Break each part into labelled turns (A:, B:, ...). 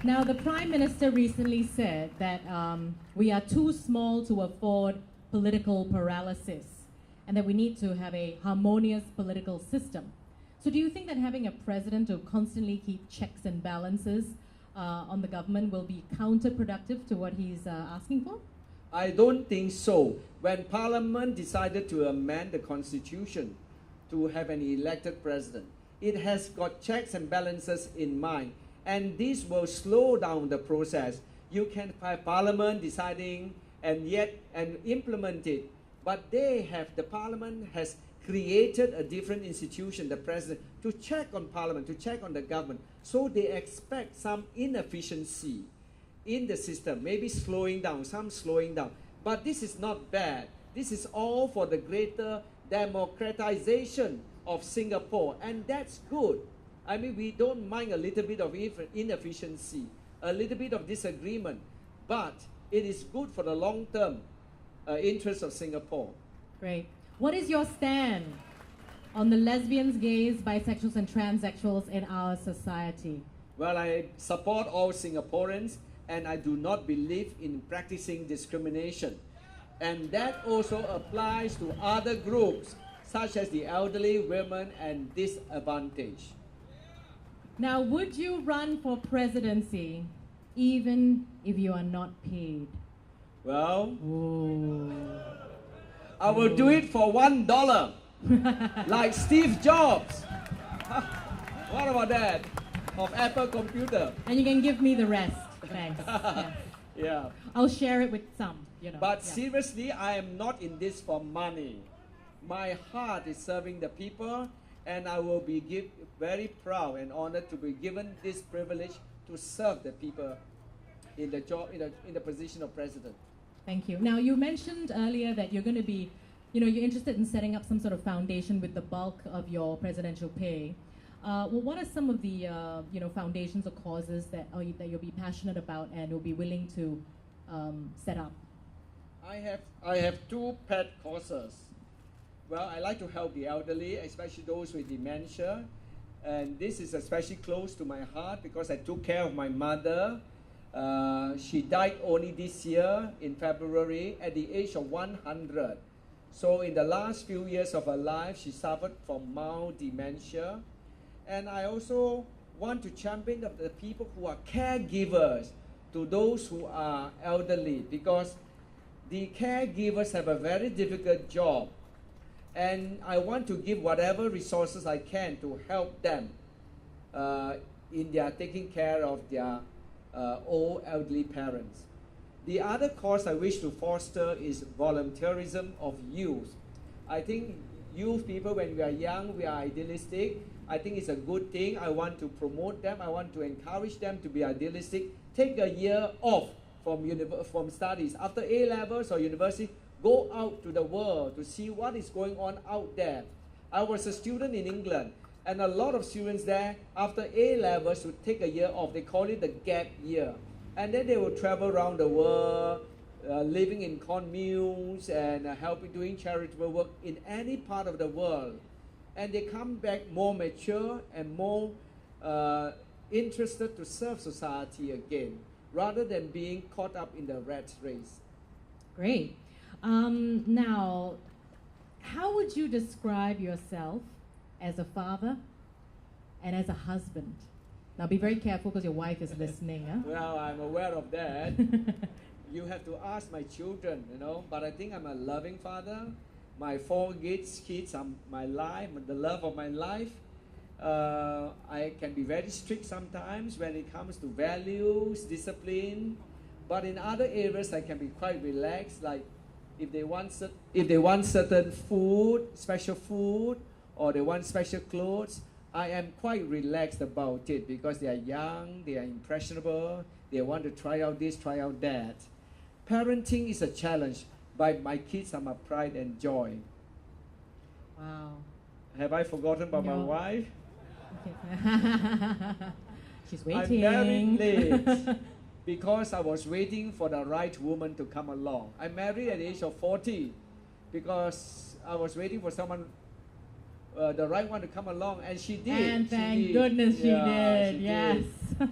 A: Now, the Prime Minister recently said that we are too small to afford political paralysis and that we need to have a harmonious political system. So do you think that having a president to constantly keep checks and balances on the government will be counterproductive to what he's asking for?
B: I don't think so. When Parliament decided to amend the Constitution to have an elected president, it has got checks and balances in mind. And this will slow down the process. You can have Parliament deciding and implement it. But the Parliament has created a different institution, the President, to check on Parliament, to check on the government. So they expect some inefficiency in the system, maybe slowing down. But this is not bad. This is all for the greater democratization of Singapore, and that's good. I mean, we don't mind a little bit of inefficiency, a little bit of disagreement, but it is good for the long-term interest of Singapore.
A: Great. What is your stand on the lesbians, gays, bisexuals, and transsexuals in our society?
B: Well, I support all Singaporeans, and I do not believe in practicing discrimination. And that also applies to other groups, such as the elderly, women, and disadvantaged.
A: Now, would you run for presidency even if you are not paid?
B: Well,
A: Ooh.
B: I will do it for $1, like Steve Jobs. What about that? Of Apple Computer.
A: And you can give me the rest. Thanks. Yes.
B: Yeah.
A: I'll share it with some, you know.
B: But
A: yeah.
B: seriously, I am not in this for money. My heart is serving the people, and I will be very proud and honored to be given this privilege to serve the people in the job, in the position of president.
A: Thank you. Now, you mentioned earlier that you're going to be, you're interested in setting up some sort of foundation with the bulk of your presidential pay. Well, what are some of the, foundations or causes that you'll be passionate about and will be willing to set up?
B: I have two pet causes. Well, I like to help the elderly, especially those with dementia. And this is especially close to my heart because I took care of my mother. She died only this year in February at the age of 100. So in the last few years of her life, she suffered from mild dementia. And I also want to champion the people who are caregivers to those who are elderly, because the caregivers have a very difficult job. And I want to give whatever resources I can to help them in their taking care of their old elderly parents. The other cause I wish to foster is volunteerism of youth. I think youth people, when we are young, we are idealistic. I think it's a good thing. I want to promote them. I want to encourage them to be idealistic. Take a year off from studies. After A-levels or university, go out to the world to see what is going on out there. I was a student in England, and a lot of students there, after A-levels, would take a year off. They call it the gap year. And then they will travel around the world, living in communes and doing charitable work in any part of the world. And they come back more mature and more interested to serve society again, rather than being caught up in the rat race.
A: Great. Now, how would you describe yourself as a father and as a husband? Now, be very careful because your wife is listening. Huh?
B: Well, I'm aware of that. You have to ask my children, but I think I'm a loving father. My 4 kids are my life, the love of my life. I can be very strict sometimes when it comes to values, discipline, but in other areas I can be quite relaxed. Like if they want certain food, special food, or they want special clothes, I am quite relaxed about it because they are young, they are impressionable, they want to try out this, try out that. Parenting is a challenge, but my kids are my pride and joy.
A: Wow.
B: Have I forgotten about my wife?
A: Okay. She's waiting.
B: I'm married late because I was waiting for the right woman to come along. I married at the age of 40 because I was waiting for someone, the right one to come along, and she did.
A: And thank goodness she did.
B: She
A: yes.
B: did.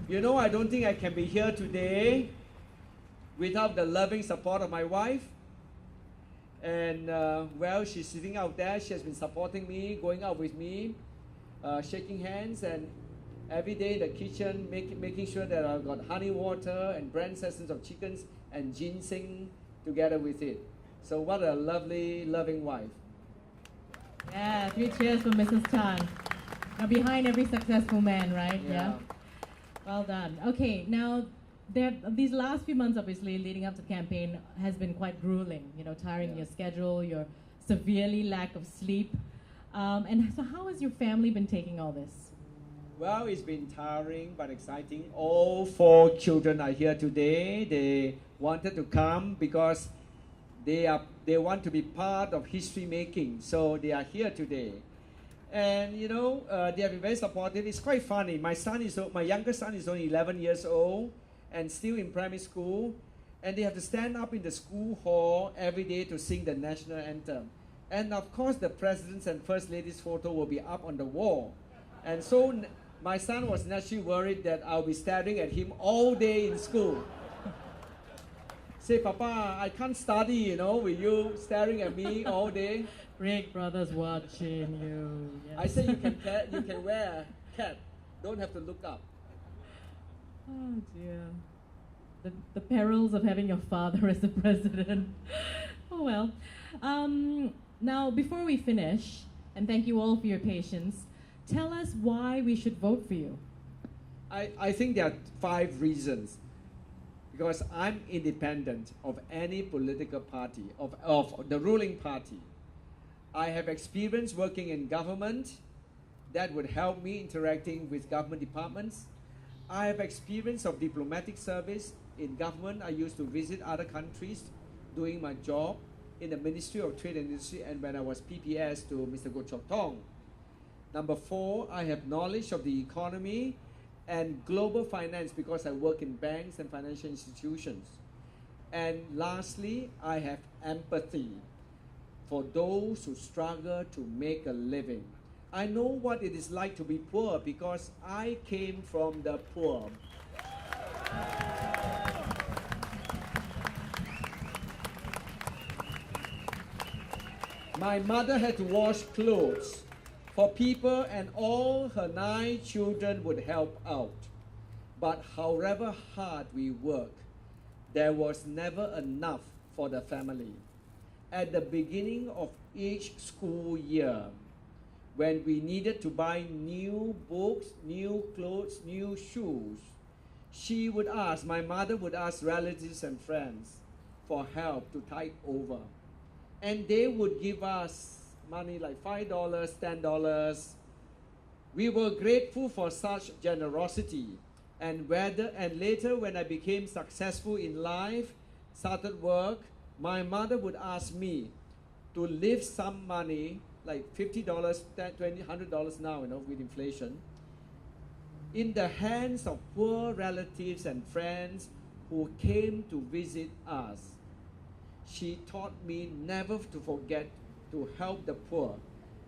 B: You know, I don't think I can be here today without the loving support of my wife. And well, she's sitting out there. She has been supporting me, going out with me, shaking hands, and every day in the kitchen, making sure that I've got honey water and brand essence of chickens and ginseng together with it. So what a lovely, loving wife.
A: Yeah, 3 cheers for Mrs. Tan. Now, behind every successful man, right? Yeah. Well done. Okay, now these last few months, obviously, leading up to the campaign has been quite grueling. You know, tiring your schedule, your severely lack of sleep. And so, how has your family been taking all this?
B: Well, it's been tiring but exciting. All 4 children are here today. They wanted to come because they want to be part of history making. So they are here today. And you know, they have been very supportive. It's quite funny. My younger son is only 11 years old and still in primary school. And they have to stand up in the school hall every day to sing the national anthem. And of course, the president's and first lady's photo will be up on the wall. And so my son was naturally worried that I'll be staring at him all day in school. Say, Papa, I can't study, you know, with you staring at me all day.
A: Big brother's watching you. Yes.
B: I say you can wear a cap. Don't have to look up.
A: Oh dear. The perils of having your father as the president. Oh well. Now, before we finish, and thank you all for your patience, tell us why we should vote for you.
B: I think there are 5 reasons. Because I'm independent of any political party, of the ruling party. I have experience working in government that would help me interacting with government departments. I have experience of diplomatic service in government. I used to visit other countries doing my job in the Ministry of Trade and Industry and when I was PPS to Mr. Goh Chok Tong. Number 4, I have knowledge of the economy and global finance because I work in banks and financial institutions. And lastly, I have empathy for those who struggle to make a living. I know what it is like to be poor because I came from the poor. My mother had to wash clothes for people and all her 9 children would help out. But however hard we work, there was never enough for the family. At the beginning of each school year, when we needed to buy new books, new clothes, new shoes, my mother would ask relatives and friends for help to tide over. And they would give us money like $5, $10. We were grateful for such generosity. And later when I became successful in life, started work, my mother would ask me to leave some money, like $50, $20, $100 now, you know, with inflation, in the hands of poor relatives and friends who came to visit us. She taught me never to forget to help the poor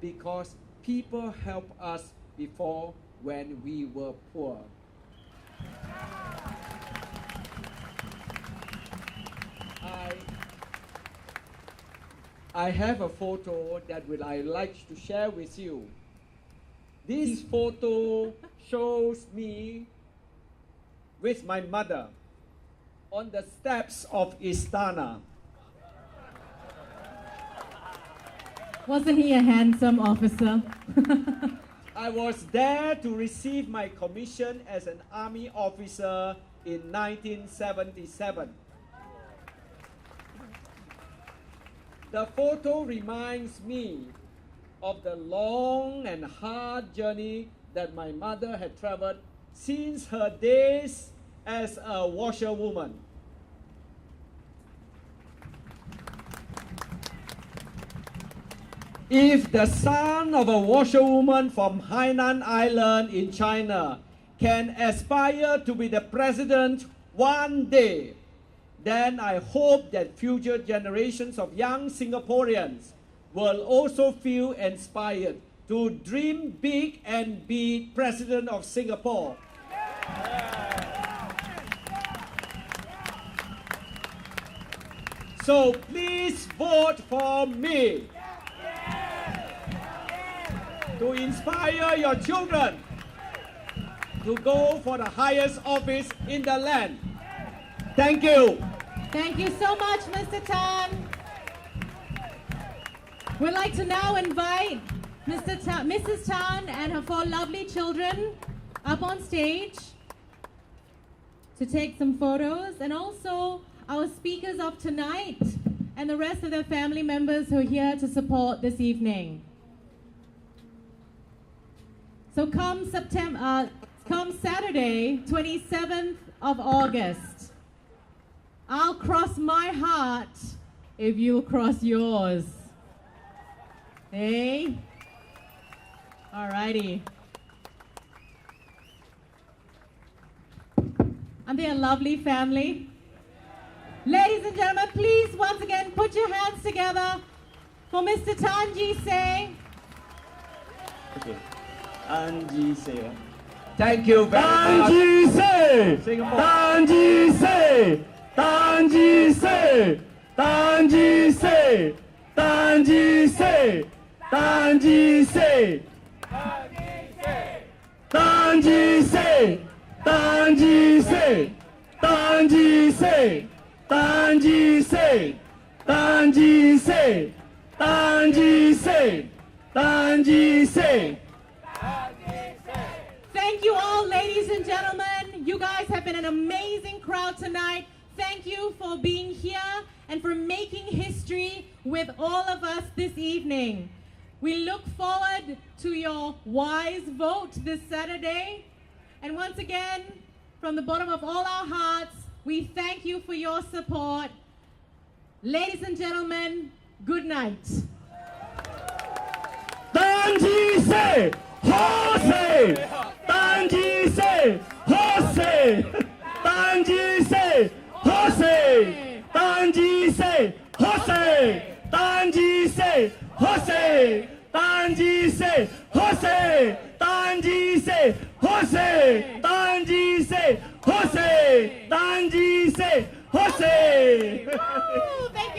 B: because people helped us before when we were poor. I have a photo that I like to share with you. This photo shows me with my mother on the steps of Istana.
A: Wasn't he a handsome officer?
B: I was there to receive my commission as an army officer in 1977. The photo reminds me of the long and hard journey that my mother had traveled since her days as a washerwoman. If the son of a washerwoman from Hainan Island in China can aspire to be the president one day, then I hope that future generations of young Singaporeans will also feel inspired to dream big and be president of Singapore. So please vote for me to inspire your children to go for the highest office in the land. Thank you.
A: Thank you so much, Mr. Tan. We'd like to now invite Mrs. Tan and her 4 lovely children up on stage to take some photos, and also our speakers of tonight and the rest of their family members who are here to support this evening. So come Saturday, 27th of August, I'll cross my heart if you'll cross yours. Hey? Alrighty. Aren't they a lovely family? Ladies and gentlemen, please once again put your hands together for Mr. Tan Ji Se.
B: Okay. Tan Ji Se. Thank you very
C: Tan
B: much.
C: Ji Se,
B: Singapore.
C: Tan Ji Se, Tan Ji Se, Tan Ji Se, Tan Ji Se, Tan Ji Se, Tan Ji Se, Tan Ji Se, Tan Ji Se, Tan Ji Se, Tan Ji Se, Tan Ji Se, Tan Ji Se.
A: Thank you all, ladies and gentlemen. You guys have been an amazing crowd tonight. Thank you for being here and for making history with all of us this evening. We look forward to your wise vote this Saturday. And once again, from the bottom of all our hearts, we thank you for your support. Ladies and gentlemen, good night.
C: Tan Ji Se, Ho Se, Tan Ji Se, Ho Se, Tan Ji Se, Ho Se, Tan Ji Se, Ho Se, Tan Ji Se, Ho Se, Tan Ji Se, Ho Se, Tan Ji Se, Ho Se, Tan Ji Se, Ho Se, Tan Ji Se, Ho Se.
A: Woo! Thank